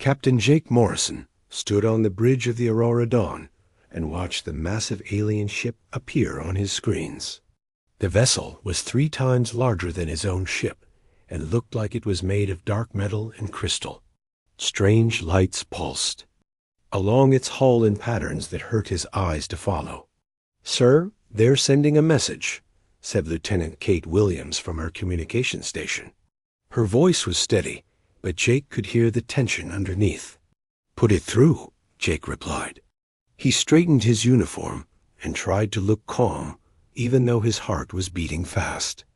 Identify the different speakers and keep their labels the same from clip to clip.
Speaker 1: Captain Jake Morrison stood on the bridge of the Aurora Dawn and watched the massive alien ship appear on his screens. The vessel was 3 times larger than his own ship and looked like it was made of dark metal and crystal. Strange lights pulsed along its hull in patterns that hurt his eyes to follow. "Sir, they're sending a message," said Lieutenant Kate Williams from her communication station. Her voice was steady, but Jake could hear the tension underneath. "Put it through," Jake replied. He straightened his uniform and tried to look calm, even though his heart was beating fast.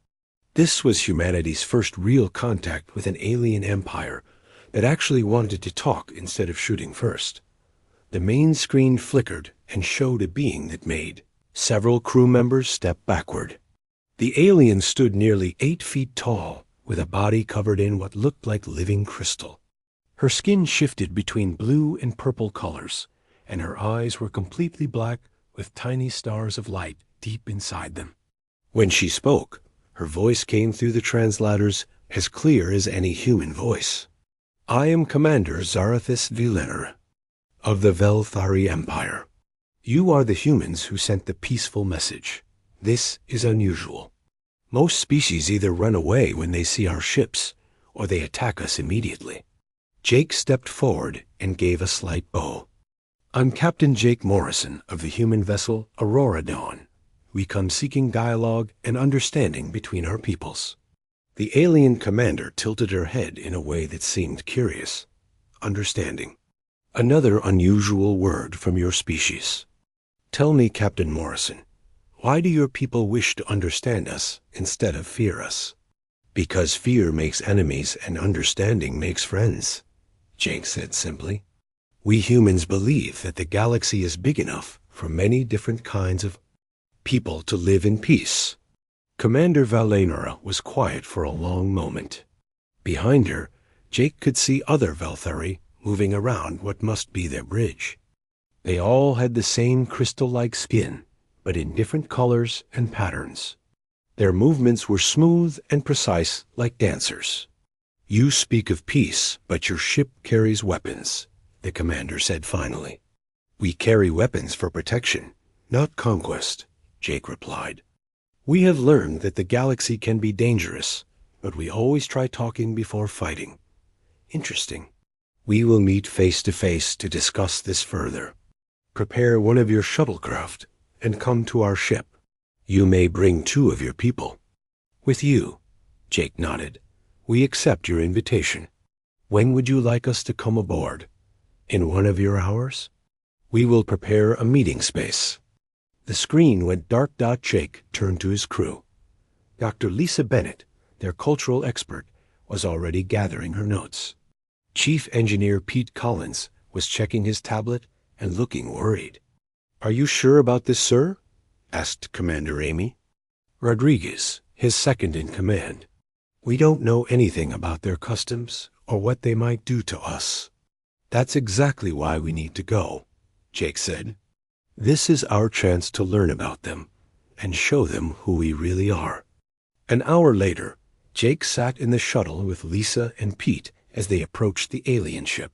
Speaker 1: This was humanity's first real contact with an alien empire that actually wanted to talk instead of shooting first. The main screen flickered and showed a being that made several crew members step backward. The alien stood nearly 8 feet tall, with a body covered in what looked like living crystal. Her skin shifted between blue and purple colors, and her eyes were completely black with tiny stars of light deep inside them. When she spoke, her voice came through the translators as clear as any human voice. "I am Commander Zarathis Vilener of the Velthari Empire. You are the humans who sent the peaceful message. This is unusual. Most species either run away when they see our ships, or they attack us immediately." Jake stepped forward and gave a slight bow. "I'm Captain Jake Morrison of the human vessel Aurora Dawn. We come seeking dialogue and understanding between our peoples." The alien commander tilted her head in a way that seemed curious. "Understanding. Another unusual word from your species. Tell me, Captain Morrison, why do your people wish to understand us instead of fear us?" "Because fear makes enemies and understanding makes friends," Jake said simply. "We humans believe that the galaxy is big enough for many different kinds of people to live in peace." Commander Valenora was quiet for a long moment. Behind her, Jake could see other Velthari moving around what must be their bridge. They all had the same crystal-like skin, but in different colors and patterns. Their movements were smooth and precise like dancers. "You speak of peace, but your ship carries weapons," the commander said finally. "We carry weapons for protection, not conquest," Jake replied. "We have learned that the galaxy can be dangerous, but we always try talking before fighting." "Interesting. We will meet face to face to discuss this further. Prepare one of your shuttlecraft and come to our ship. You may bring 2 of your people." "With you," Jake nodded. "We accept your invitation. When would you like us to come aboard? In 1 of your hours? We will prepare a meeting space." The screen went dark. Jake turned to his crew. Dr. Lisa Bennett, their cultural expert, was already gathering her notes. Chief Engineer Pete Collins was checking his tablet and looking worried. "Are you sure about this, sir?" asked Commander Amy. Rodriguez, his second in command. "We don't know anything about their customs or what they might do to us." "That's exactly why we need to go," Jake said. "This is our chance to learn about them and show them who we really are." An hour later, Jake sat in the shuttle with Lisa and Pete as they approached the alien ship.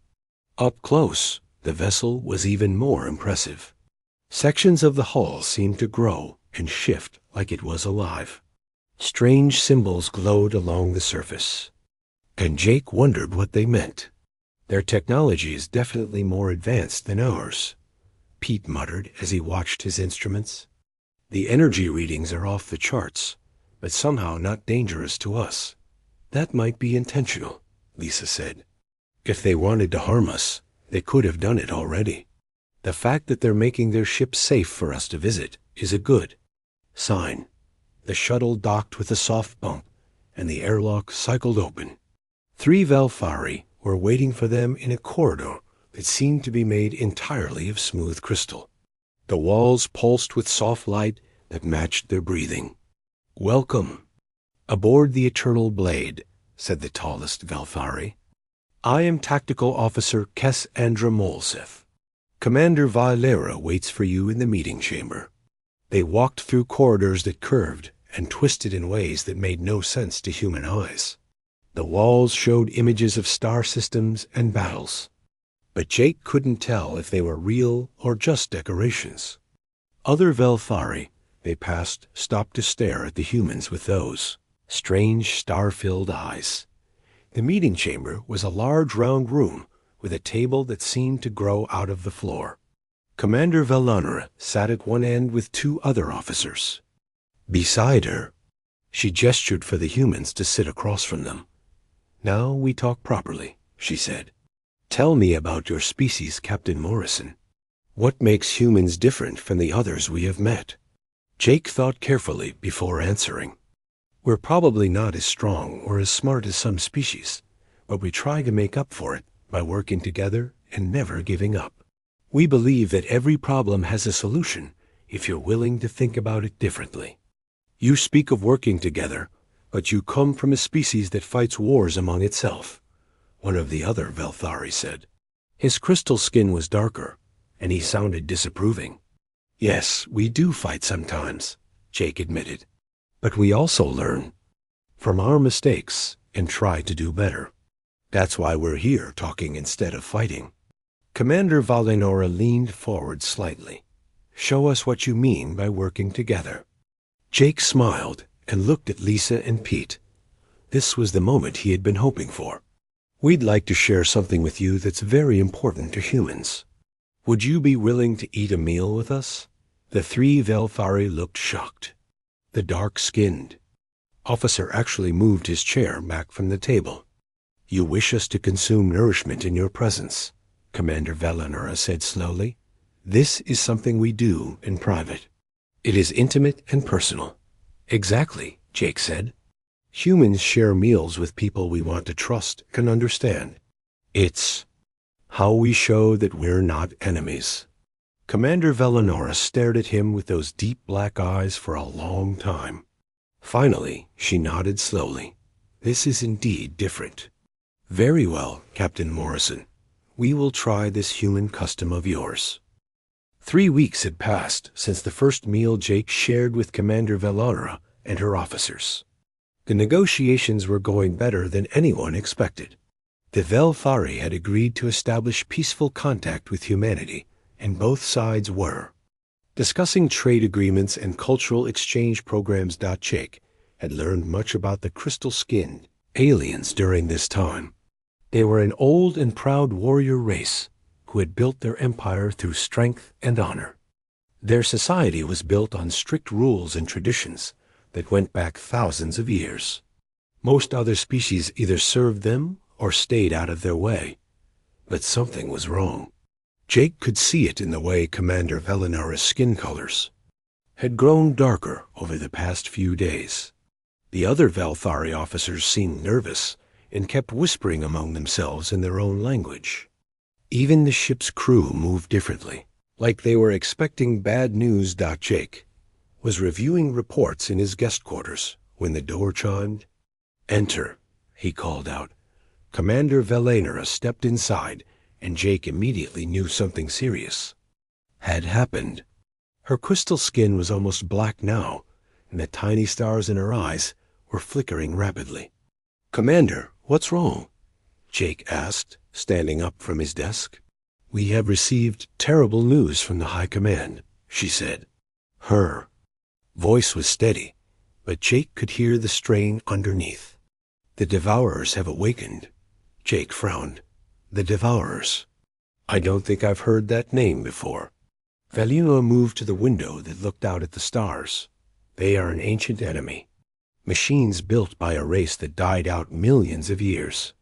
Speaker 1: Up close, the vessel was even more impressive. Sections of the hull seemed to grow and shift like it was alive. Strange symbols glowed along the surface, and Jake wondered what they meant. "Their technology is definitely more advanced than ours," Pete muttered as he watched his instruments. "The energy readings are off the charts, but somehow not dangerous to us." "That might be intentional," Lisa said. "If they wanted to harm us, they could have done it already. The fact that they're making their ship safe for us to visit is a good sign." The shuttle docked with a soft bump, and the airlock cycled open. 3 Velthari were waiting for them in a corridor that seemed to be made entirely of smooth crystal. The walls pulsed with soft light that matched their breathing. "Welcome aboard the Eternal Blade," said the tallest Velthari. "I am Tactical Officer Kes Andra Molseth. Commander Valera waits for you in the meeting chamber." They walked through corridors that curved and twisted in ways that made no sense to human eyes. The walls showed images of star systems and battles, but Jake couldn't tell if they were real or just decorations. Other Velthari they passed stopped to stare at the humans with those strange star-filled eyes. The meeting chamber was a large round room with a table that seemed to grow out of the floor. Commander Velanera sat at one end with two other officers. Beside her, she gestured for the humans to sit across from them. "Now we talk properly," she said. "Tell me about your species, Captain Morrison. What makes humans different from the others we have met?" Jake thought carefully before answering. "We're probably not as strong or as smart as some species, but we try to make up for it by working together and never giving up. We believe that every problem has a solution if you're willing to think about it differently. You speak of working together, but you come from a species that fights wars among itself," one of the other Velthari said. His crystal skin was darker, and he sounded disapproving. "Yes, we do fight sometimes," Jake admitted. "But we also learn from our mistakes and try to do better. That's why we're here talking instead of fighting." Commander Valenora leaned forward slightly. "Show us what you mean by working together." Jake smiled and looked at Lisa and Pete. This was the moment he had been hoping for. "We'd like to share something with you that's very important to humans. Would you be willing to eat a meal with us?" The three Velthari looked shocked. The dark-skinned officer actually moved his chair back from the table. "You wish us to consume nourishment in your presence," Commander Velanera said slowly. "This is something we do in private. It is intimate and personal." "Exactly," Jake said. "Humans share meals with people we want to trust and understand. It's how we show that we're not enemies." Commander Velanora stared at him with those deep black eyes for a long time. Finally, she nodded slowly. "This is indeed different." "Very well, Captain Morrison. We will try this human custom of yours." 3 weeks had passed since the first meal Jake shared with Commander Velanera and her officers. The negotiations were going better than anyone expected. The Velthari had agreed to establish peaceful contact with humanity, and both sides were discussing trade agreements and cultural exchange programs. Jake had learned much about the crystal-skinned aliens during this time. They were an old and proud warrior race who had built their empire through strength and honor. Their society was built on strict rules and traditions that went back thousands of years. Most other species either served them or stayed out of their way. But something was wrong. Jake could see it in the way Commander Velanera's skin colors had grown darker over the past few days. The other Velthari officers seemed nervous and kept whispering among themselves in their own language. Even the ship's crew moved differently, like they were expecting bad news. Jake was reviewing reports in his guest quarters when the door chimed. "Enter," he called out. Commander Velanera stepped inside, and Jake immediately knew something serious had happened. Her crystal skin was almost black now, and the tiny stars in her eyes were flickering rapidly. "Commander, what's wrong?" Jake asked, standing up from his desk. "We have received terrible news from the High Command," she said. Her voice was steady, but Jake could hear the strain underneath. "The Devourers have awakened." Jake frowned. "The Devourers? I don't think I've heard that name before." Valina moved to the window that looked out at the stars. "They are an ancient enemy. Machines built by a race that died out millions of years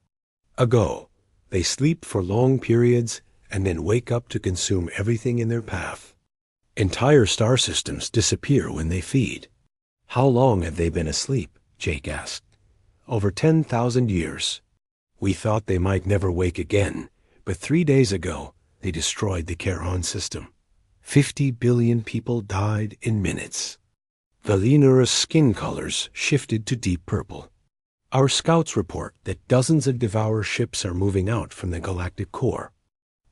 Speaker 1: ago. They sleep for long periods and then wake up to consume everything in their path. Entire star systems disappear when they feed." "How long have they been asleep?" Jake asked. "Over 10,000 years. We thought they might never wake again, but 3 days ago they destroyed the Charon system. 50 billion people died in minutes." Valinura's skin colors shifted to deep purple. "Our scouts report that dozens of Devourer ships are moving out from the galactic core."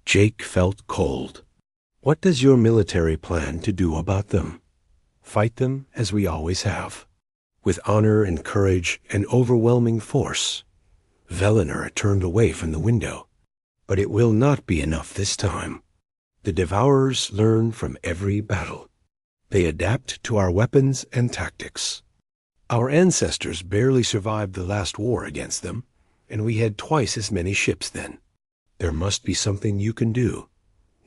Speaker 1: Jake felt cold. "What does your military plan to do about them?" "Fight them as we always have, with honor and courage and overwhelming force." Velanera turned away from the window. But it will not be enough this time. The Devourers learn from every battle. They adapt to our weapons and tactics. Our ancestors barely survived the last war against them, and we had twice as many ships then. There must be something you can do.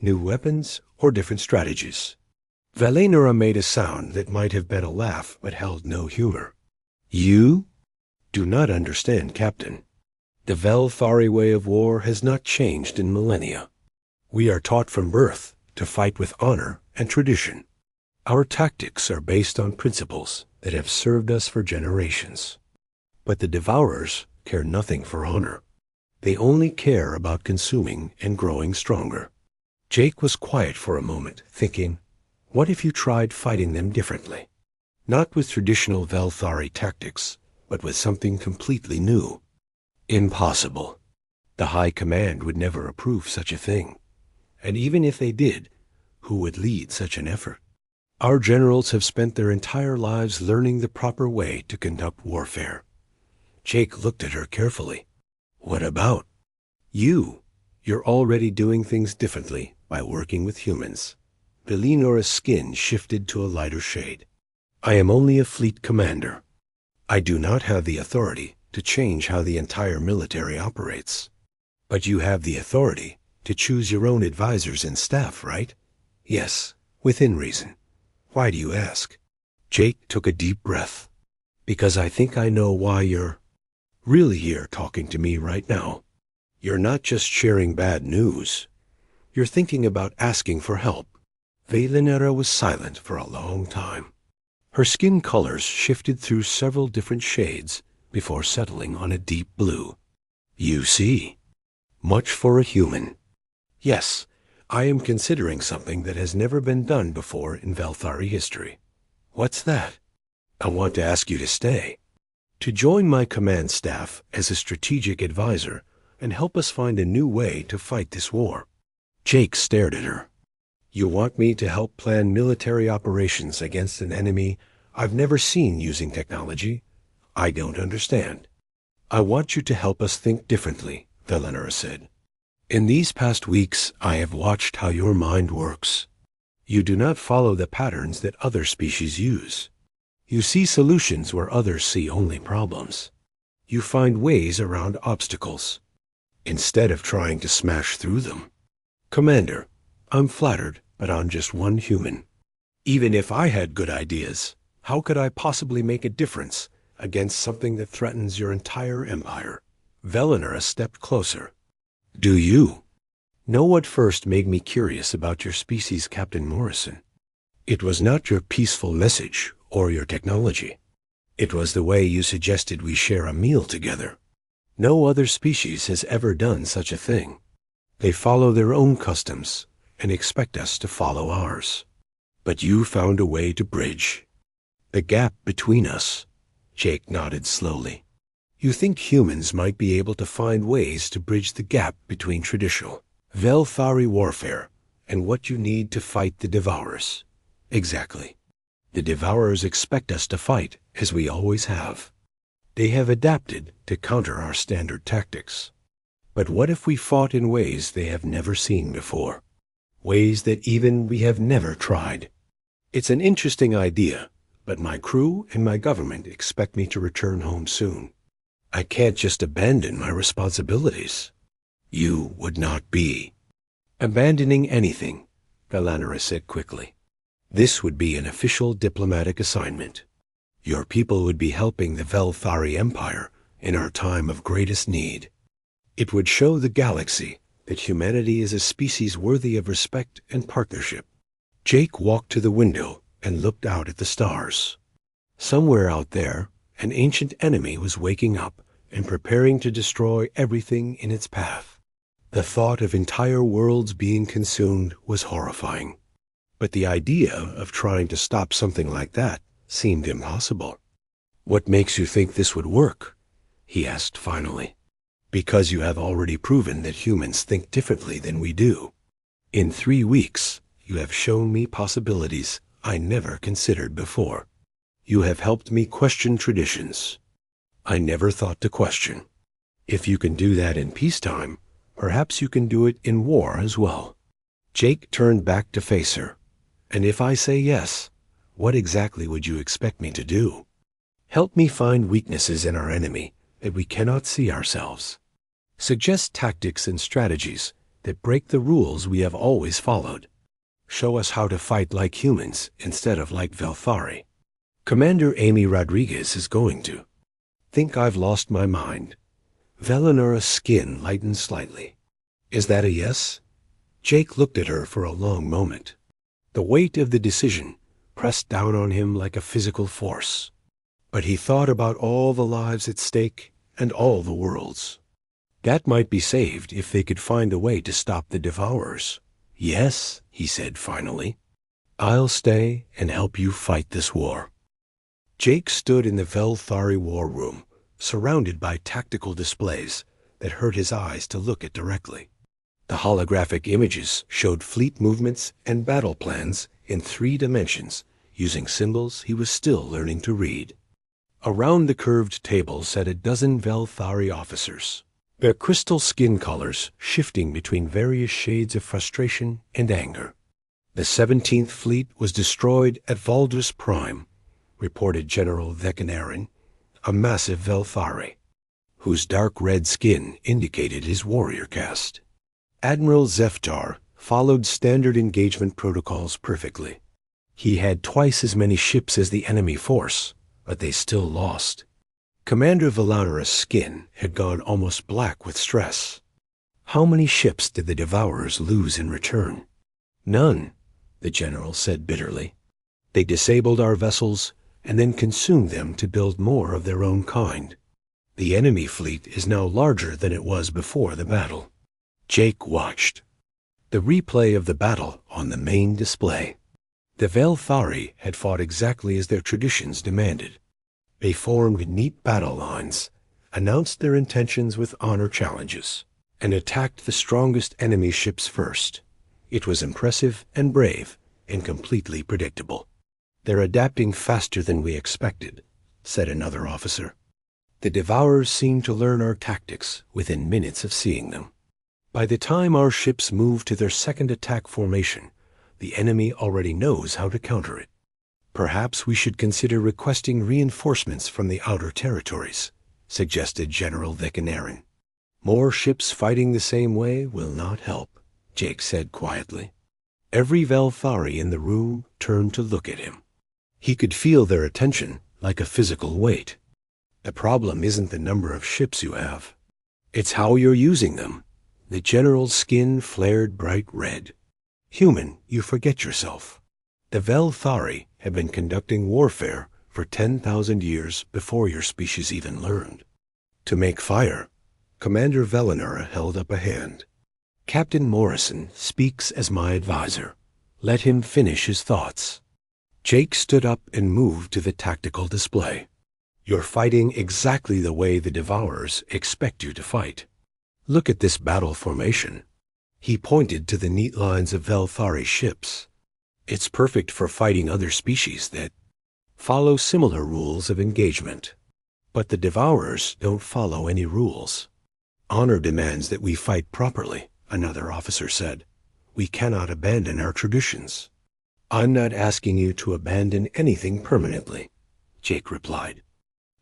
Speaker 1: New weapons or different strategies. Valenura made a sound that might have been a laugh but held no humor. You do not understand, Captain. The Velthari way of war has not changed in millennia. We are taught from birth to fight with honor and tradition. Our tactics are based on principles that have served us for generations. But the Devourers care nothing for honor. They only care about consuming and growing stronger. Jake was quiet for a moment, thinking, what if you tried fighting them differently? Not with traditional Velthari tactics, but with something completely new. Impossible. The High Command would never approve such a thing. And even if they did, who would lead such an effort? Our generals have spent their entire lives learning the proper way to conduct warfare. Jake looked at her carefully. What about you? You're already doing things differently by working with humans. Velenora's skin shifted to a lighter shade. I am only a fleet commander. I do not have the authority to change how the entire military operates. But you have the authority to choose your own advisors and staff, right? Yes, within reason. Why do you ask? Jake took a deep breath. Because I think I know why you're really here talking to me right now. You're not just sharing bad news. You're thinking about asking for help. Valenera was silent for a long time. Her skin colors shifted through several different shades before settling on a deep blue. You see. Much for a human. Yes, I am considering something that has never been done before in Velthari history. What's that? I want to ask you to stay. To join my command staff as a strategic advisor and help us find a new way to fight this war. Jake stared at her. You want me to help plan military operations against an enemy I've never seen using technology? I don't understand. I want you to help us think differently, Valenera said. In these past weeks, I have watched how your mind works. You do not follow the patterns that other species use. You see solutions where others see only problems. You find ways around obstacles, instead of trying to smash through them. Commander, I'm flattered, but I'm just one human. Even if I had good ideas, how could I possibly make a difference against something that threatens your entire empire? Valenera stepped closer. Do you know what first made me curious about your species, Captain Morrison? It was not your peaceful message or your technology. It was the way you suggested we share a meal together. No other species has ever done such a thing. They follow their own customs and expect us to follow ours. But you found a way to bridge the gap between us. Jake nodded slowly. You think humans might be able to find ways to bridge the gap between traditional Velthari warfare and what you need to fight the Devourers. Exactly. The Devourers expect us to fight, as we always have. They have adapted to counter our standard tactics. But what if we fought in ways they have never seen before? Ways that even we have never tried. It's an interesting idea, but my crew and my government expect me to return home soon. I can't just abandon my responsibilities. You would not be abandoning anything, Valenera said quickly. This would be an official diplomatic assignment. Your people would be helping the Velthari Empire in our time of greatest need. It would show the galaxy that humanity is a species worthy of respect and partnership. Jake walked to the window and looked out at the stars. Somewhere out there, an ancient enemy was waking up and preparing to destroy everything in its path. The thought of entire worlds being consumed was horrifying. But the idea of trying to stop something like that seemed impossible. What makes you think this would work? He asked finally. Because you have already proven that humans think differently than we do. In 3 weeks, you have shown me possibilities I never considered before. You have helped me question traditions I never thought to question. If you can do that in peacetime, Perhaps you can do it in war as well." Jake turned back to face her. "And if I say yes, what exactly would you expect me to do?" "Help me find weaknesses in our enemy that we cannot see ourselves. Suggest tactics and strategies that break the rules we have always followed. Show us how to fight like humans instead of like Velthari. Commander Amy Rodriguez is going to think I've lost my mind." Velinura's skin lightened slightly. "Is that a yes?" Jake looked at her for a long moment. The weight of the decision pressed down on him like a physical force. But he thought about all the lives at stake and all the worlds. That might be saved if they could find a way to stop the Devourers. "Yes," he said finally. "I'll stay and help you fight this war." Jake stood in the Velthari war room, surrounded by tactical displays that hurt his eyes to look at directly. The holographic images showed fleet movements and battle plans in 3 dimensions, using symbols he was still learning to read. Around the curved table sat a dozen Velthari officers, their crystal skin colors shifting between various shades of frustration and anger. "The 17th Fleet was destroyed at Valdris Prime," reported General Vecanarin, a massive Velthari, whose dark red skin indicated his warrior caste. Admiral Zeftar followed standard engagement protocols perfectly. He had twice as many ships as the enemy force, but they still lost. Commander Velanura's skin had gone almost black with stress. How many ships did the Devourers lose in return? "None," the general said bitterly. "They disabled our vessels and then consumed them to build more of their own kind. The enemy fleet is now larger than it was before the battle." Jake watched the replay of the battle on the main display. The Velthari had fought exactly as their traditions demanded. They formed neat battle lines, announced their intentions with honor challenges, and attacked the strongest enemy ships first. It was impressive and brave and completely predictable. "They're adapting faster than we expected," said another officer. "The Devourers seem to learn our tactics within minutes of seeing them. By the time our ships move to their second attack formation, the enemy already knows how to counter it. Perhaps we should consider requesting reinforcements from the outer territories," suggested General Vecanarin. "More ships fighting the same way will not help," Jake said quietly. Every Velthari in the room turned to look at him. He could feel their attention like a physical weight. "The problem isn't the number of ships you have. It's how you're using them." The general's skin flared bright red. "Human, you forget yourself. The Velthari have been conducting warfare for 10,000 years before your species even learned. To make fire," Commander Velinura held up a hand. "Captain Morrison speaks as my advisor. Let him finish his thoughts." Jake stood up and moved to the tactical display. "You're fighting exactly the way the Devourers expect you to fight. Look at this battle formation." He pointed to the neat lines of Velthari ships. "It's perfect for fighting other species that follow similar rules of engagement. But the Devourers don't follow any rules." "Honor demands that we fight properly," another officer said. "We cannot abandon our traditions." "I'm not asking you to abandon anything permanently," Jake replied.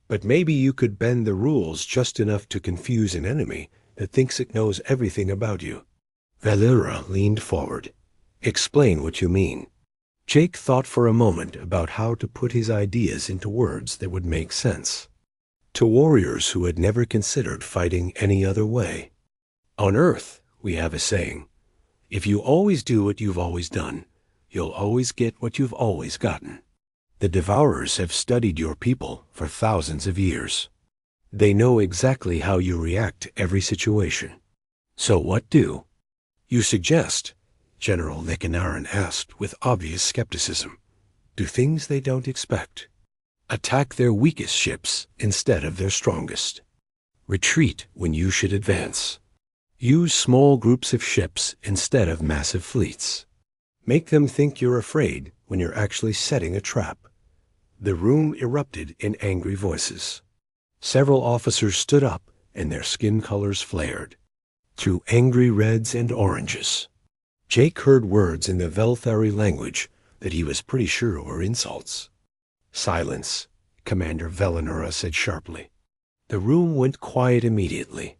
Speaker 1: "But maybe you could bend the rules just enough to confuse an enemy that thinks it knows everything about you." Velura leaned forward. "Explain what you mean." Jake thought for a moment about how to put his ideas into words that would make sense to warriors who had never considered fighting any other way. "On Earth, we have a saying, if you always do what you've always done, you'll always get what you've always gotten. The Devourers have studied your people for thousands of years. They know exactly how you react to every situation. So what do you suggest?" General Vecanarin asked with obvious skepticism. "Do things they don't expect. Attack their weakest ships instead of their strongest. Retreat when you should advance. Use small groups of ships instead of massive fleets. Make them think you're afraid when you're actually setting a trap." The room erupted in angry voices. Several officers stood up and their skin colors flared. through angry reds and oranges. Jake heard words in the Velthari language that he was pretty sure were insults. "Silence," Commander Velinura said sharply. The room went quiet immediately.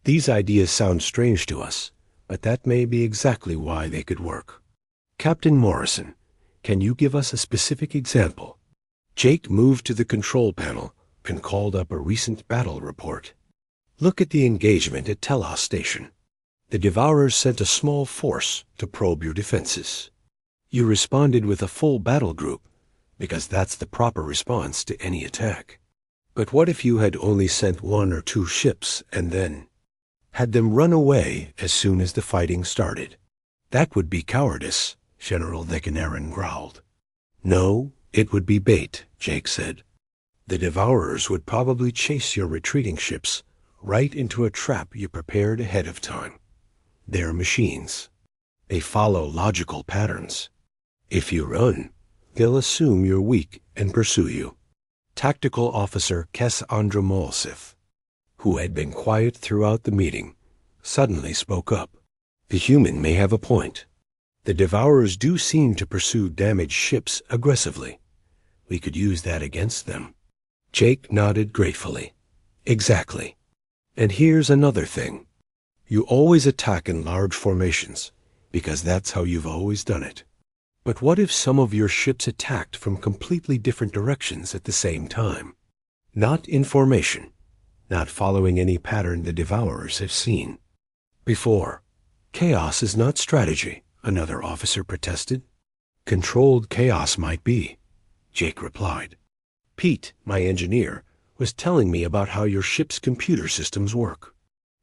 Speaker 1: "These ideas sound strange to us, but that may be exactly why they could work. Captain Morrison, can you give us a specific example?" Jake moved to the control panel and called up a recent battle report. "Look at the engagement at Telos Station. The Devourers sent a small force to probe your defenses. You responded with a full battle group, because that's the proper response to any attack. But what if you had only sent 1 or 2 ships and then had them run away as soon as the fighting started?" "That would be cowardice," General Decanerin growled. "No, it would be bait," Jake said. "The Devourers would probably chase your retreating ships right into a trap you prepared ahead of time. They're machines. They follow logical patterns. If you run, they'll assume you're weak and pursue you." Tactical Officer Kes Andromolsif, who had been quiet throughout the meeting, suddenly spoke up. "The human may have a point. The Devourers do seem to pursue damaged ships aggressively. We could use that against them." Jake nodded gratefully. "Exactly. And here's another thing. You always attack in large formations, because that's how you've always done it. But what if some of your ships attacked from completely different directions at the same time? Not in formation, not following any pattern the Devourers have seen before." "Chaos is not strategy," another officer protested. "Controlled chaos might be," Jake replied. "Pete, my engineer, was telling me about how your ship's computer systems work.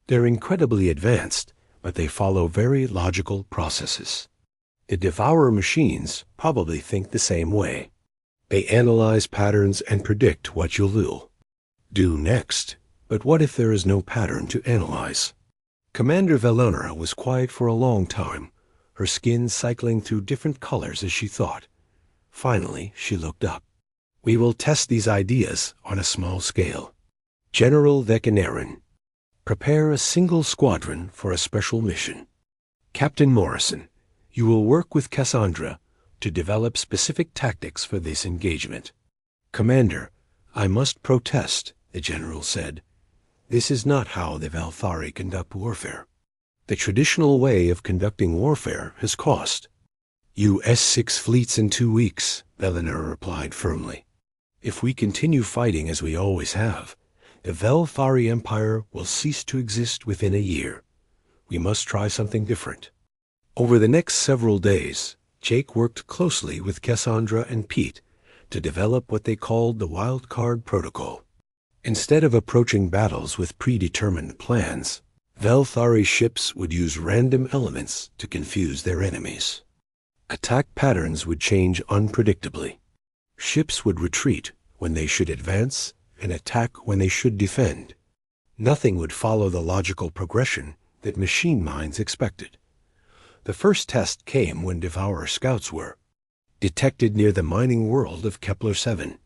Speaker 1: They're incredibly advanced, but they follow very logical processes. The Devourer machines probably think the same way. They analyze patterns and predict what you'll do next. But what if there is no pattern to analyze?" Commander Velonora was quiet for a long time, her skin cycling through different colors as she thought. Finally, she looked up. "We will test these ideas on a small scale. General Decanerin, prepare a single squadron for a special mission. Captain Morrison, you will work with Cassandra to develop specific tactics for this engagement." "Commander, I must protest," the general said. "This is not how the Velthari conduct warfare. The traditional way of conducting warfare has cost." "US-6 fleets in 2 weeks, Velinura replied firmly. "If we continue fighting as we always have, the Velthari Empire will cease to exist within a year. We must try something different." Over the next several days, Jake worked closely with Cassandra and Pete to develop what they called the Wild Card Protocol. Instead of approaching battles with predetermined plans, Velthari ships would use random elements to confuse their enemies. Attack patterns would change unpredictably. Ships would retreat when they should advance and attack when they should defend. Nothing would follow the logical progression that machine minds expected. The first test came when Devourer scouts were detected near the mining world of Kepler-7.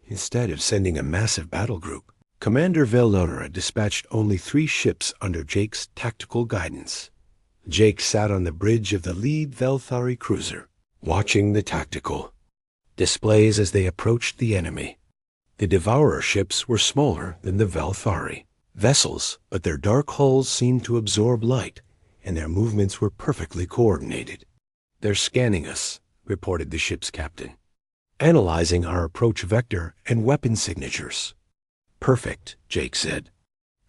Speaker 1: Instead of sending a massive battle group, Commander Velonora dispatched only 3 ships under Jake's tactical guidance. Jake sat on the bridge of the lead Velthari cruiser, watching the tactical displays as they approached the enemy. The Devourer ships were smaller than the Velthari vessels, but their dark hulls seemed to absorb light, and their movements were perfectly coordinated. "They're scanning us," reported the ship's captain. "Analyzing our approach vector and weapon signatures." "Perfect," Jake said.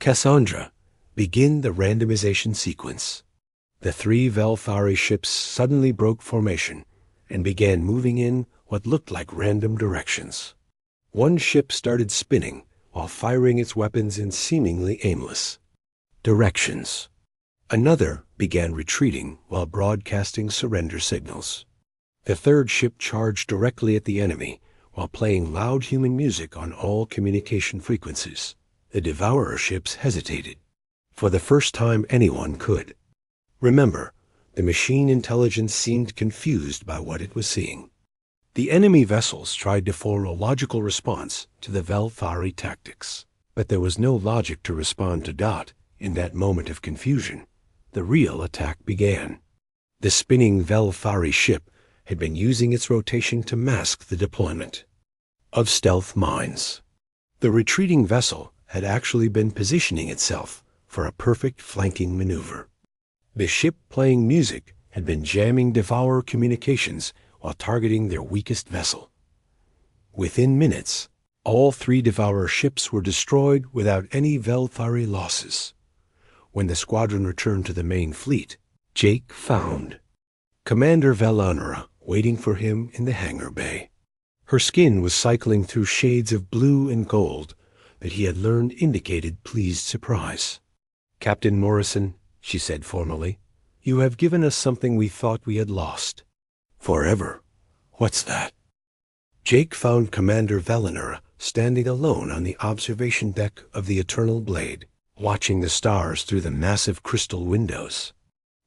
Speaker 1: "Cassandra, begin the randomization sequence." The 3 Velthari ships suddenly broke formation and began moving in what looked like random directions. One ship started spinning while firing its weapons in seemingly aimless directions. Another began retreating while broadcasting surrender signals. The 3rd ship charged directly at the enemy while playing loud human music on all communication frequencies. The Devourer ships hesitated, for the first time anyone could. Remember, the machine intelligence seemed confused by what it was seeing. The enemy vessels tried to form a logical response to the Velthari tactics, but there was no logic to respond to Dot in that moment of confusion. the real attack began. The spinning Velthari ship had been using its rotation to mask the deployment of stealth mines. The retreating vessel had actually been positioning itself for a perfect flanking maneuver. The ship playing music had been jamming Devourer communications while targeting their weakest vessel. Within minutes, all 3 Devourer ships were destroyed without any Velthari losses. When the squadron returned to the main fleet, Jake found Commander Velanera waiting for him in the hangar bay. Her skin was cycling through shades of blue and gold that he had learned indicated pleased surprise. "Captain Morrison," she said formally, "you have given us something we thought we had lost. Forever. What's that?" Jake found Commander Velanera standing alone on the observation deck of the Eternal Blade, watching the stars through the massive crystal windows.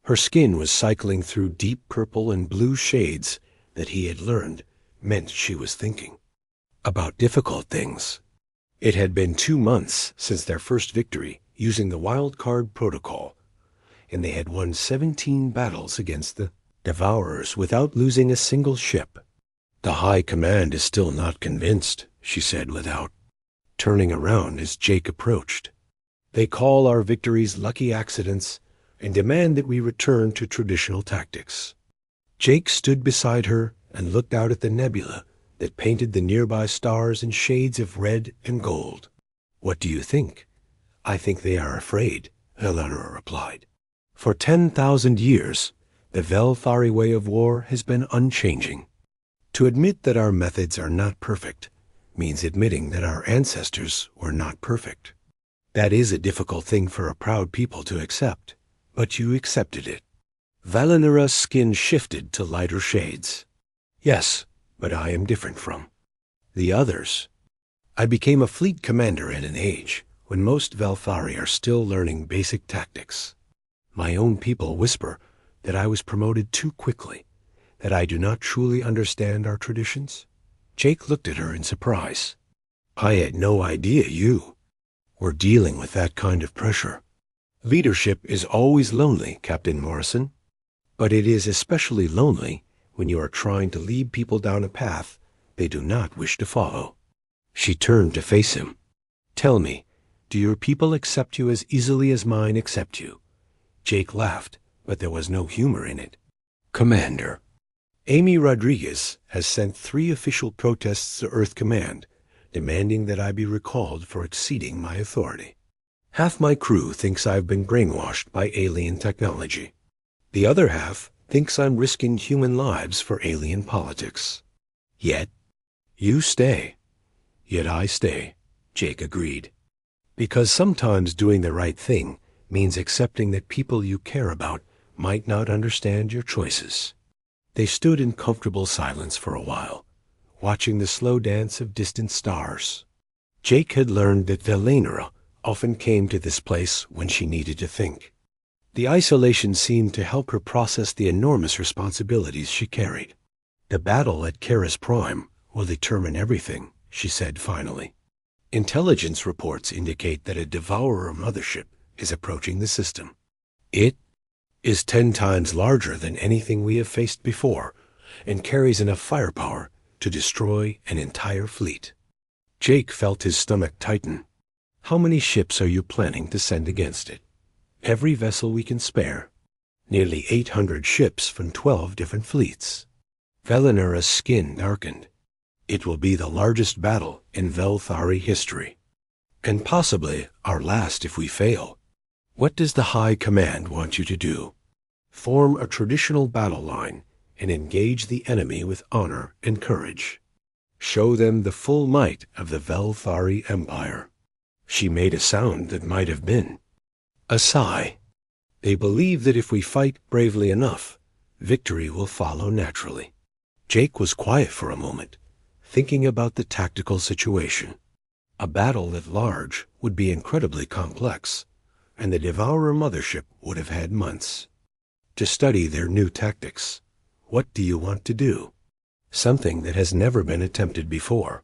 Speaker 1: Her skin was cycling through deep purple and blue shades that he had learned meant she was thinking about difficult things. It had been 2 months since their first victory using the wild card protocol, and they had won 17 battles against the Devourers without losing a single ship. "The High Command is still not convinced," she said without turning around as Jake approached. "They call our victories lucky accidents and demand that we return to traditional tactics." Jake stood beside her and looked out at the nebula that painted the nearby stars in shades of red and gold. "What do you think?" "I think they are afraid," Helena replied. "For 10,000 years, the Velthari way of war has been unchanging. To admit that our methods are not perfect means admitting that our ancestors were not perfect. That is a difficult thing for a proud people to accept, but you accepted it." Velanera's skin shifted to lighter shades. "Yes, but I am different from the others. I became a fleet commander at an age when most Velthari are still learning basic tactics. My own people whisper that I was promoted too quickly, that I do not truly understand our traditions." Jake looked at her in surprise. "I had no idea you were dealing with that kind of pressure." "Leadership is always lonely, Captain Morrison, but it is especially lonely when you are trying to lead people down a path they do not wish to follow." She turned to face him. "Tell me, do your people accept you as easily as mine accept you?" Jake laughed, but there was no humor in it. "Commander, Amy Rodriguez has sent 3 official protests to Earth Command, demanding that I be recalled for exceeding my authority. Half my crew thinks I've been brainwashed by alien technology. The other half thinks I'm risking human lives for alien politics. Yet, you stay. Yet I stay," Jake agreed. "Because sometimes doing the right thing means accepting that people you care about might not understand your choices." They stood in comfortable silence for a while, watching the slow dance of distant stars. Jake had learned that Velanera often came to this place when she needed to think. The isolation seemed to help her process the enormous responsibilities she carried. "The battle at Keras Prime will determine everything," she said finally. "Intelligence reports indicate that a Devourer mothership is approaching the system. It is 10 times larger than anything we have faced before and carries enough firepower to destroy an entire fleet." Jake felt his stomach tighten. "How many ships are you planning to send against it?" "Every vessel we can spare. Nearly 800 ships from 12 different fleets." Velanera's skin darkened. "It will be the largest battle in Velthari history, and possibly our last if we fail. What does the High Command want you to do?" "Form a traditional battle line and engage the enemy with honor and courage. Show them the full might of the Velthari Empire." She made a sound that might have been a sigh. "They believe that if we fight bravely enough, victory will follow naturally." Jake was quiet for a moment, thinking about the tactical situation. A battle at large would be incredibly complex, and the Devourer mothership would have had months to study their new tactics. "What do you want to do?" "Something that has never been attempted before.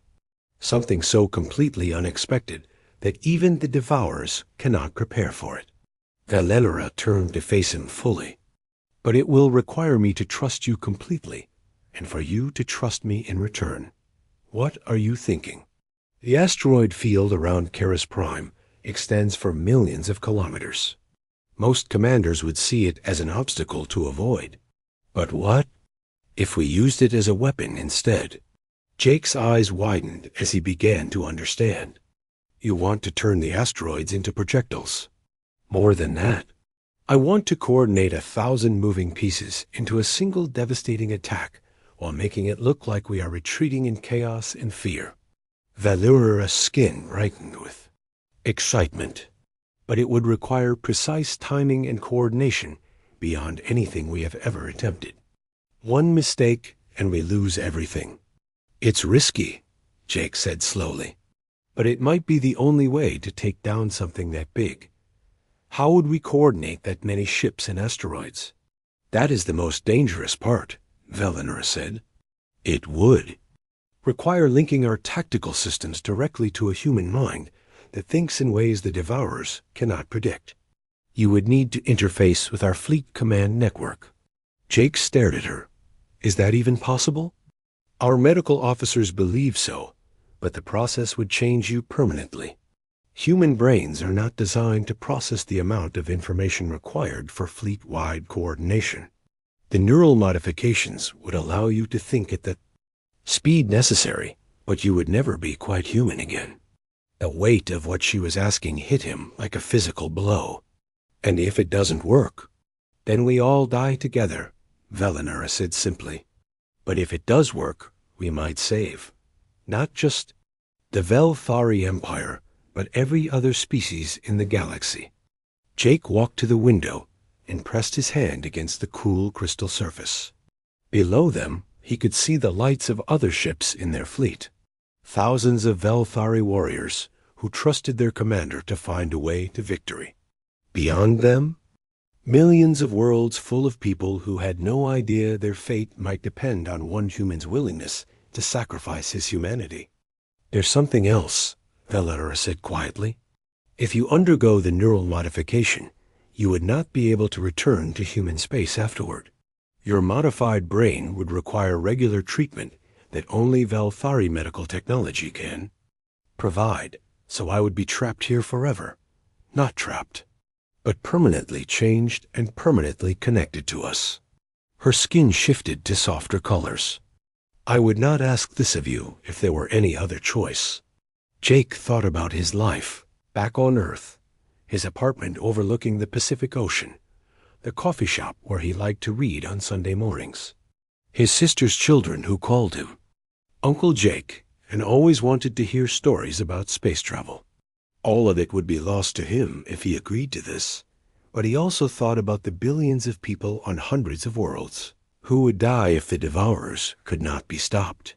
Speaker 1: Something so completely unexpected that even the Devourers cannot prepare for it." Valera turned to face him fully. But it will require me to trust you completely, and for you to trust me in return. What are you thinking? The asteroid field around Keras Prime extends for millions of kilometers. Most commanders would see it as an obstacle to avoid. But what if we used it as a weapon instead? Jake's eyes widened as he began to understand. You want to turn the asteroids into projectiles. More than that, I want to coordinate 1,000 moving pieces into a single devastating attack while making it look like we are retreating in chaos and fear. Valera's skin brightened with excitement, but it would require precise timing and coordination beyond anything we have ever attempted. One mistake and we lose everything. It's risky, Jake said slowly, but it might be the only way to take down something that big. How would we coordinate that many ships and asteroids? That is the most dangerous part, Valera said. It would require linking our tactical systems directly to a human mind that thinks in ways the Devourers cannot predict. You would need to interface with our fleet command network. Jake stared at her. Is that even possible? Our medical officers believe so, but the process would change you permanently. Human brains are not designed to process the amount of information required for fleet-wide coordination. The neural modifications would allow you to think at the speed necessary, but you would never be quite human again. The weight of what she was asking hit him like a physical blow. And if it doesn't work, then we all die together, Valera said simply. But if it does work, we might save not just the Velthari Empire, but every other species in the galaxy. Jake walked to the window and pressed his hand against the cool crystal surface. Below them, he could see the lights of other ships in their fleet. Thousands of Velthari warriors who trusted their commander to find a way to victory. Beyond them, millions of worlds full of people who had no idea their fate might depend on one human's willingness to sacrifice his humanity. There's something else, Valera said quietly. If you undergo the neural modification, you would not be able to return to human space afterward. Your modified brain would require regular treatment that only Velthari medical technology can provide, so I would be trapped here forever. Not trapped, but permanently changed and permanently connected to us. Her skin shifted to softer colors. I would not ask this of you if there were any other choice. Jake thought about his life, back on Earth, his apartment overlooking the Pacific Ocean, the coffee shop where he liked to read on Sunday mornings, his sister's children who called him Uncle Jake and always wanted to hear stories about space travel. All of it would be lost to him if he agreed to this, but he also thought about the billions of people on hundreds of worlds who would die if the Devourers could not be stopped.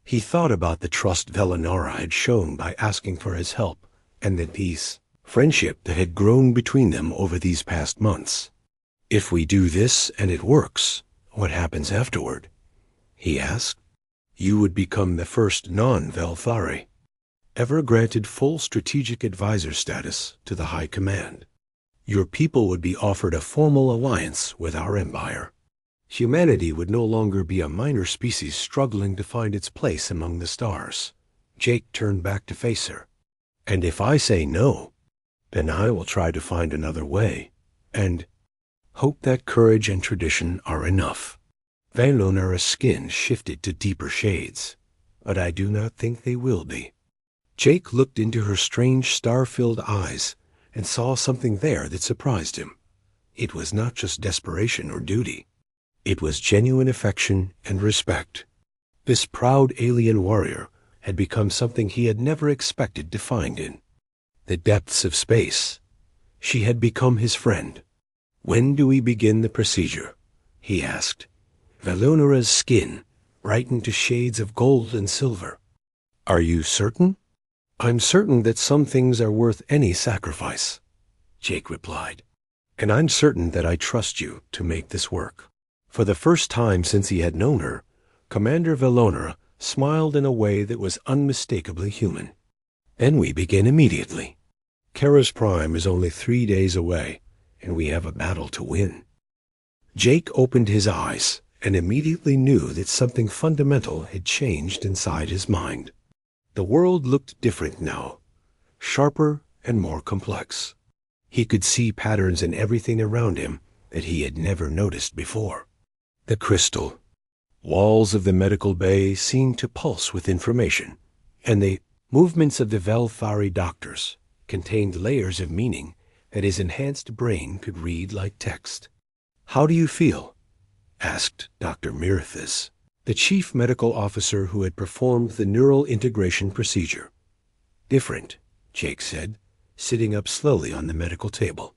Speaker 1: He thought about the trust Valera had shown by asking for his help, and the peace, friendship that had grown between them over these past months. If we do this and it works, what happens afterward? He asked. You would become the first non-Velthari ever granted full strategic advisor status to the High Command. Your people would be offered a formal alliance with our empire. Humanity would no longer be a minor species struggling to find its place among the stars. Jake turned back to face her. And if I say no, then I will try to find another way, and hope that courage and tradition are enough. Valera's skin shifted to deeper shades, but I do not think they will be. Jake looked into her strange star-filled eyes and saw something there that surprised him. It was not just desperation or duty. It was genuine affection and respect. This proud alien warrior had become something he had never expected to find in the depths of space. She had become his friend. When do we begin the procedure? He asked. Valera's skin brightened to shades of gold and silver. Are you certain? I'm certain that some things are worth any sacrifice, Jake replied. And I'm certain that I trust you to make this work. For the first time since he had known her, Commander Valera smiled in a way that was unmistakably human. Then we begin immediately. Keras Prime is only 3 days away, and we have a battle to win. Jake opened his eyes and immediately knew that something fundamental had changed inside his mind. The world looked different now, sharper and more complex. He could see patterns in everything around him that he had never noticed before. The crystal walls of the medical bay seemed to pulse with information, and the movements of the Velthari doctors contained layers of meaning that his enhanced brain could read like text. "How do you feel?" asked Dr. Mirithis, the chief medical officer who had performed the neural integration procedure. "Different," Jake said, sitting up slowly on the medical table.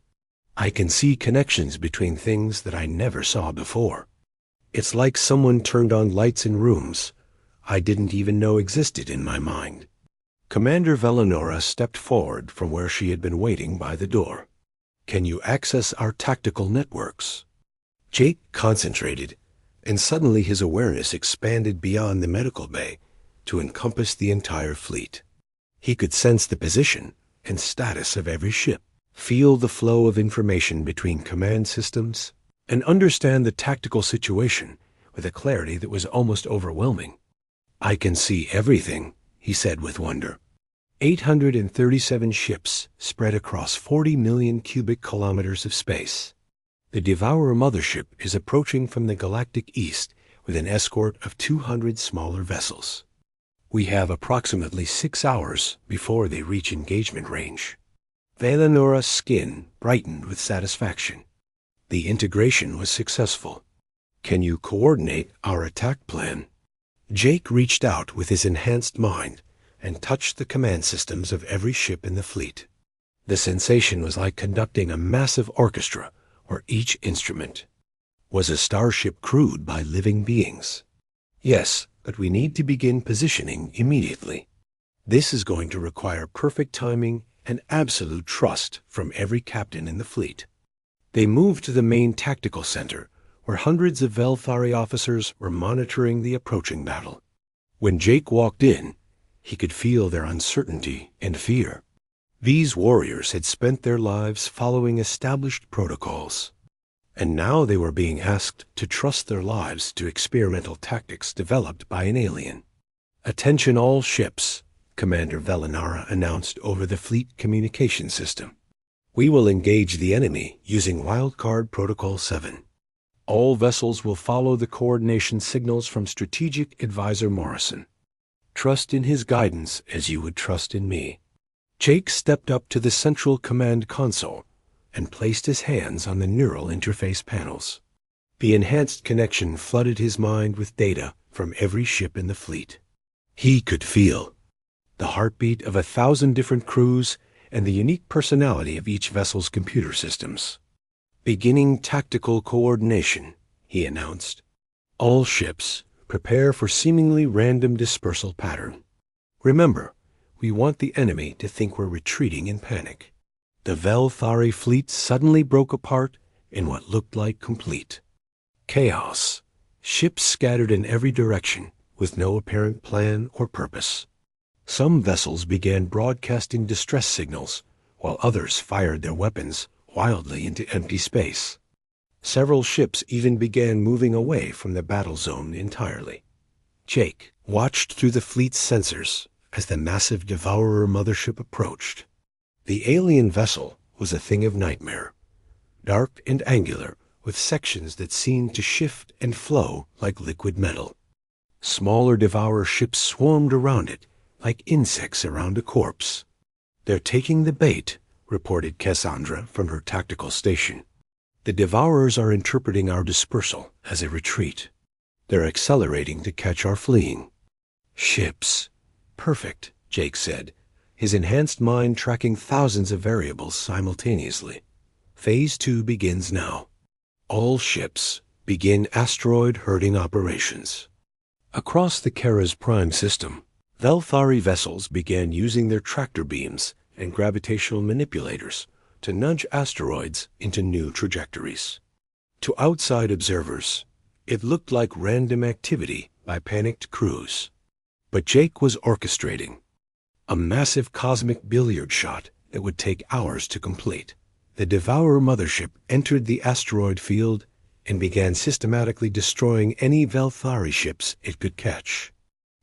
Speaker 1: "I can see connections between things that I never saw before. It's like someone turned on lights in rooms I didn't even know existed in my mind." Commander Velanora stepped forward from where she had been waiting by the door. "Can you access our tactical networks?" Jake concentrated, and suddenly his awareness expanded beyond the medical bay to encompass the entire fleet. He could sense the position and status of every ship, feel the flow of information between command systems, and understand the tactical situation with a clarity that was almost overwhelming. "I can see everything," he said with wonder. 837 ships spread across 40 million cubic kilometers of space. The Devourer mothership is approaching from the galactic east with an escort of 200 smaller vessels. We have approximately 6 hours before they reach engagement range. Velanora's skin brightened with satisfaction. The integration was successful. "Can you coordinate our attack plan?" Jake reached out with his enhanced mind and touched the command systems of every ship in the fleet. The sensation was like conducting a massive orchestra where each instrument was a starship crewed by living beings. "Yes, but we need to begin positioning immediately. This is going to require perfect timing and absolute trust from every captain in the fleet." They moved to the main tactical center, where hundreds of Velthari officers were monitoring the approaching battle. When Jake walked in, he could feel their uncertainty and fear. These warriors had spent their lives following established protocols, and now they were being asked to trust their lives to experimental tactics developed by an alien. "Attention all ships," Commander Velanara announced over the fleet communication system. "We will engage the enemy using Wildcard Protocol 7. All vessels will follow the coordination signals from Strategic Advisor Morrison. Trust in his guidance as you would trust in me." Jake stepped up to the central command console and placed his hands on the neural interface panels. The enhanced connection flooded his mind with data from every ship in the fleet. He could feel the heartbeat of 1,000 different crews and the unique personality of each vessel's computer systems. "Beginning tactical coordination," he announced. "All ships, prepare for seemingly random dispersal pattern. Remember, we want the enemy to think we're retreating in panic." The Velthari fleet suddenly broke apart in what looked like complete chaos. Ships scattered in every direction with no apparent plan or purpose. Some vessels began broadcasting distress signals, while others fired their weapons wildly into empty space. Several ships even began moving away from the battle zone entirely. Jake watched through the fleet's sensors as the massive Devourer mothership approached. The alien vessel was a thing of nightmare, dark and angular, with sections that seemed to shift and flow like liquid metal. Smaller Devourer ships swarmed around it, like insects around a corpse. "They're taking the bait," reported Cassandra from her tactical station. "The Devourers are interpreting our dispersal as a retreat. They're accelerating to catch our fleeing." "Ships. Perfect," Jake said, his enhanced mind tracking thousands of variables simultaneously. "Phase 2 begins now. All ships begin asteroid herding operations." Across the Kara's prime system, Velthari vessels began using their tractor beams and gravitational manipulators to nudge asteroids into new trajectories. To outside observers, it looked like random activity by panicked crews. But Jake was orchestrating a massive cosmic billiard shot that would take hours to complete, the Devourer mothership entered the asteroid field and began systematically destroying any Velthari ships it could catch.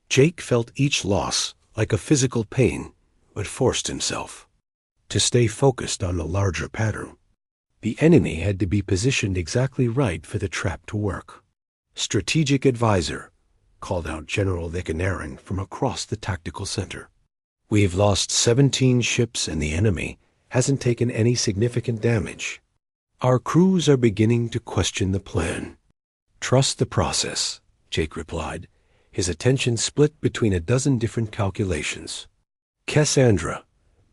Speaker 1: Jake felt each loss like a physical pain, but forced himself to stay focused on the larger pattern. The enemy had to be positioned exactly right for the trap to work. "Strategic advisor," called out General Vicanaran from across the tactical center. "We've lost 17 ships and the enemy hasn't taken any significant damage. Our crews are beginning to question the plan." "Trust the process," Jake replied, his attention split between a dozen different calculations. "Cassandra,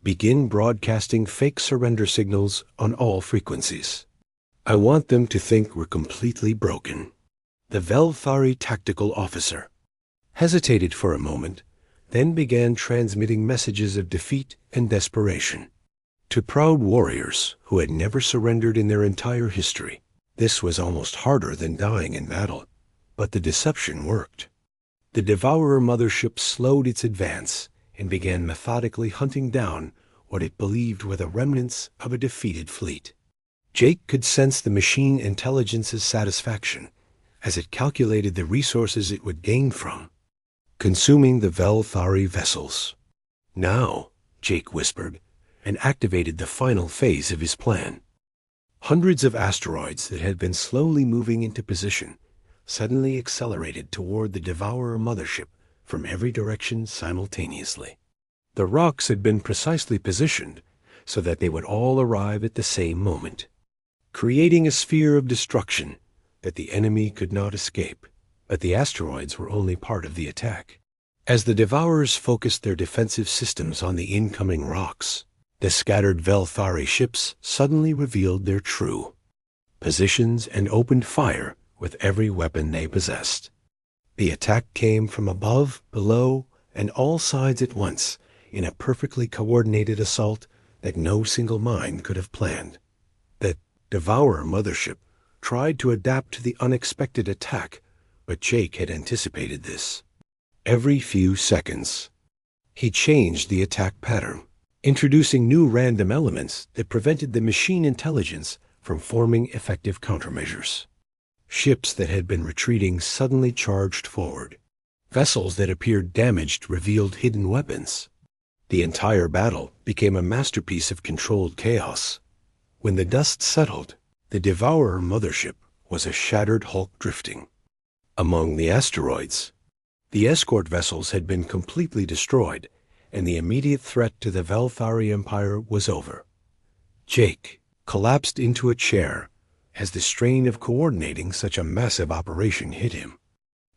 Speaker 1: begin broadcasting fake surrender signals on all frequencies. I want them to think we're completely broken." The Velthari tactical officer hesitated for a moment, then began transmitting messages of defeat and desperation. To proud warriors who had never surrendered in their entire history, this was almost harder than dying in battle, but the deception worked. The Devourer mothership slowed its advance and began methodically hunting down what it believed were the remnants of a defeated fleet. Jake could sense the machine intelligence's satisfaction as it calculated the resources it would gain from consuming the Velthari vessels. "Now," Jake whispered, and activated the final phase of his plan. Hundreds of asteroids that had been slowly moving into position suddenly accelerated toward the Devourer mothership from every direction simultaneously. The rocks had been precisely positioned so that they would all arrive at the same moment, creating a sphere of destruction that the enemy could not escape. But the asteroids were only part of the attack. As the Devourers focused their defensive systems on the incoming rocks, the scattered Velthari ships suddenly revealed their true positions and opened fire with every weapon they possessed. The attack came from above, below, and all sides at once in a perfectly coordinated assault that no single mind could have planned. The Devourer mothership tried to adapt to the unexpected attack, but Jake had anticipated this. Every few seconds, he changed the attack pattern, introducing new random elements that prevented the machine intelligence from forming effective countermeasures. Ships that had been retreating suddenly charged forward. Vessels that appeared damaged revealed hidden weapons. The entire battle became a masterpiece of controlled chaos. When the dust settled, the Devourer mothership was a shattered hulk drifting among the asteroids. The escort vessels had been completely destroyed, and the immediate threat to the Velthari Empire was over. Jake collapsed into a chair as the strain of coordinating such a massive operation hit him.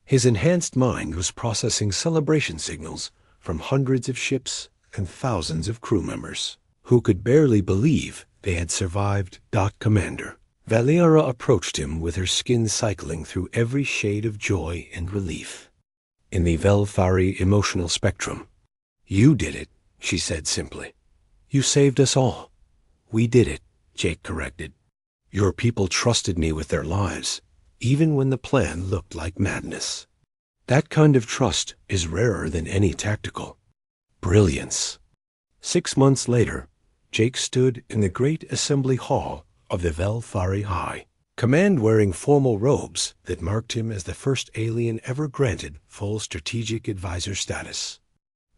Speaker 1: His enhanced mind was processing celebration signals from hundreds of ships and thousands of crew members who could barely believe they had survived. Commander Valeera approached him with her skin cycling through every shade of joy and relief. In the Velthari emotional spectrum, "You did it," she said simply. "You saved us all." "We did it," Jake corrected. "Your people trusted me with their lives, even when the plan looked like madness. That kind of trust is rarer than any tactical brilliance." 6 months later, Jake stood in the great assembly hall of the Velthari High Command, wearing formal robes that marked him as the first alien ever granted full strategic advisor status.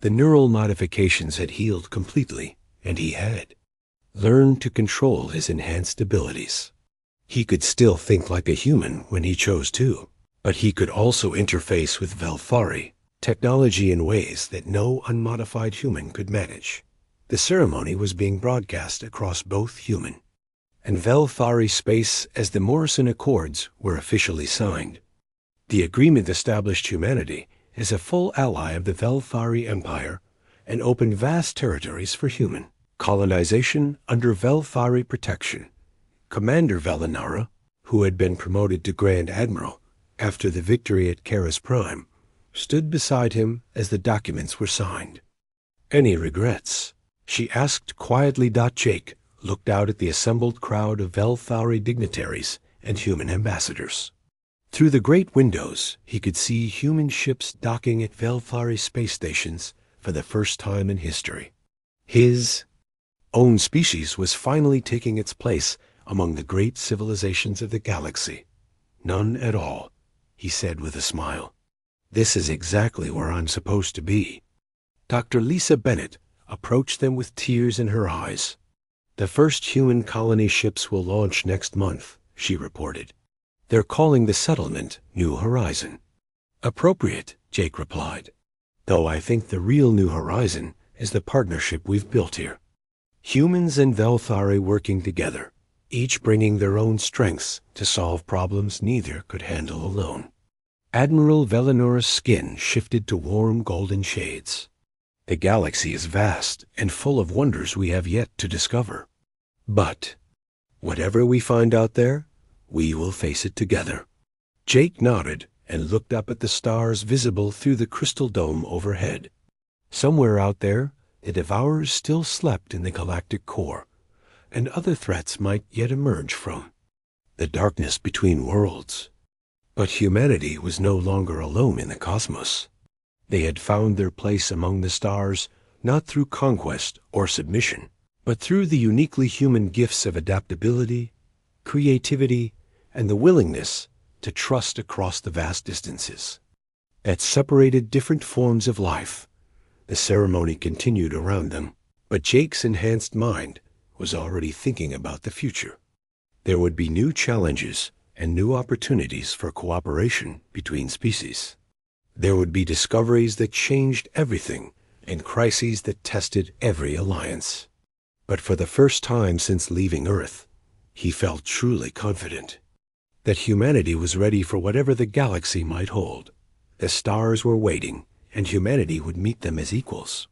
Speaker 1: The neural modifications had healed completely, and he had learned to control his enhanced abilities. He could still think like a human when he chose to, but he could also interface with Velthari technology in ways that no unmodified human could manage. The ceremony was being broadcast across both human and Velthari space as the Morrison Accords were officially signed. The agreement established humanity as a full ally of the Velthari Empire and opened vast territories for human colonization under Velthari protection. Commander Valinara, who had been promoted to Grand Admiral after the victory at Karas Prime, stood beside him as the documents were signed. "Any regrets?" she asked quietly. Jake looked out at the assembled crowd of Velthari dignitaries and human ambassadors. Through the great windows, he could see human ships docking at Velthari space stations for the first time in history. His own species was finally taking its place among the great civilizations of the galaxy. None at all, he said with a smile. This is exactly where I'm supposed to be. Dr. Lisa Bennett approached them with tears in her eyes. The first human colony ships will launch next month, she reported. They're calling the settlement New Horizon. Appropriate, Jake replied. Though I think the real New Horizon is the partnership we've built here. Humans and Velthari working together, each bringing their own strengths to solve problems neither could handle alone. Admiral Velinora's skin shifted to warm golden shades. The galaxy is vast and full of wonders we have yet to discover. But whatever we find out there, we will face it together. Jake nodded and looked up at the stars visible through the crystal dome overhead. Somewhere out there, the Devourers still slept in the galactic core, and other threats might yet emerge from the darkness between worlds. But humanity was no longer alone in the cosmos. They had found their place among the stars not through conquest or submission, but through the uniquely human gifts of adaptability, creativity, and the willingness to trust across the vast distances that separated different forms of life. The ceremony continued around them, but Jake's enhanced mind was already thinking about the future. There would be new challenges and new opportunities for cooperation between species. There would be discoveries that changed everything and crises that tested every alliance. But for the first time since leaving Earth, he felt truly confident that humanity was ready for whatever the galaxy might hold. The stars were waiting, and humanity would meet them as equals.